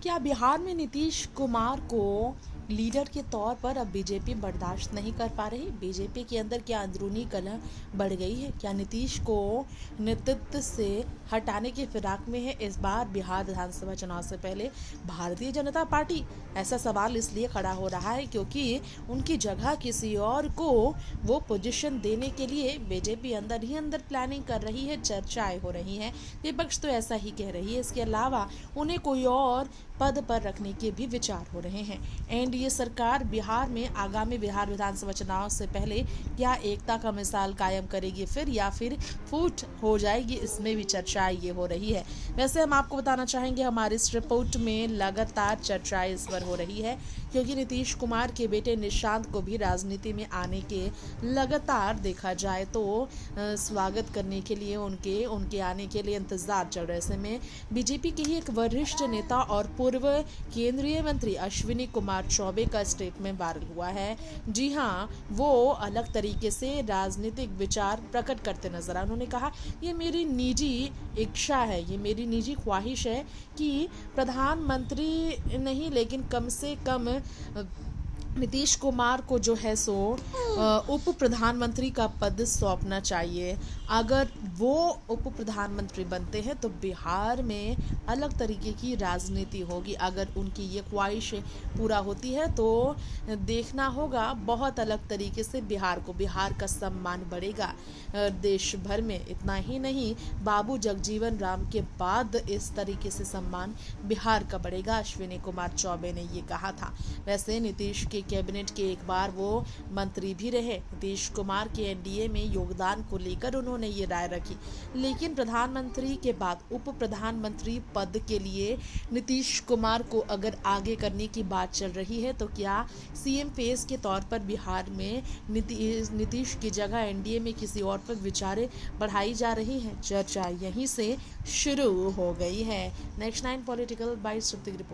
क्या बिहार में नीतीश कुमार को लीडर के तौर पर अब बीजेपी बर्दाश्त नहीं कर पा रही? बीजेपी के अंदर क्या अंदरूनी कलह बढ़ गई है? क्या नीतीश को नेतृत्व से हटाने की फिराक में है इस बार बिहार विधानसभा चुनाव से पहले भारतीय जनता पार्टी? ऐसा सवाल इसलिए खड़ा हो रहा है क्योंकि उनकी जगह किसी और को वो पोजीशन देने के लिए बीजेपी अंदर ही अंदर प्लानिंग कर रही है, चर्चाएं हो रही हैं। विपक्ष तो ऐसा ही कह रही है। इसके अलावा उन्हें कोई और पद पर रखने के भी विचार हो रहे हैं। एनडीए सरकार बिहार में आगामी बिहार विधानसभा चुनाव से पहले क्या एकता का मिसाल कायम करेगी फिर, या फिर फूट हो जाएगी, इसमें भी चर्चाएं ये हो रही है। वैसे हम आपको बताना चाहेंगे, हमारी इस रिपोर्ट में लगातार चर्चाएं इस पर हो रही है क्योंकि नीतीश कुमार के बेटे निशांत को भी राजनीति में आने के लगातार देखा जाए तो स्वागत करने के लिए उनके आने के लिए इंतजार चल रहे। ऐसे में बीजेपी के ही एक वरिष्ठ नेता और पूर्व केंद्रीय मंत्री अश्विनी कुमार चौबे का स्टेटमेंट वायरल हुआ है। जी हाँ, वो अलग तरीके से राजनीतिक विचार प्रकट करते नजर आए। उन्होंने कहा, ये मेरी निजी इच्छा है, ये मेरी निजी ख्वाहिश है कि प्रधानमंत्री नहीं लेकिन कम से कम नीतीश कुमार को जो है सो उप प्रधानमंत्री का पद सौंपना चाहिए। अगर वो उप प्रधानमंत्री बनते हैं तो बिहार में अलग तरीके की राजनीति होगी। अगर उनकी ये ख्वाहिश पूरा होती है तो देखना होगा बहुत अलग तरीके से बिहार का सम्मान बढ़ेगा देश भर में। इतना ही नहीं, बाबू जगजीवन राम के बाद इस तरीके से सम्मान बिहार का बढ़ेगा, अश्विनी कुमार चौबे ने ये कहा था। वैसे नीतीश के कैबिनेट के एक बार वो मंत्री भी रहे। नीतीश कुमार के एनडीए में योगदान को लेकर उन्होंने ये राय रखी, लेकिन प्रधानमंत्री के बाद उप प्रधानमंत्री पद के लिए नीतीश कुमार को अगर आगे करने की बात चल रही है तो क्या सीएम फेस के तौर पर बिहार में नीतीश की जगह एनडीए में किसी और पर विचारें बढ़ाई जा रही है? चर्चा यहीं से शुरू हो गई है। Next 9 political bytes report.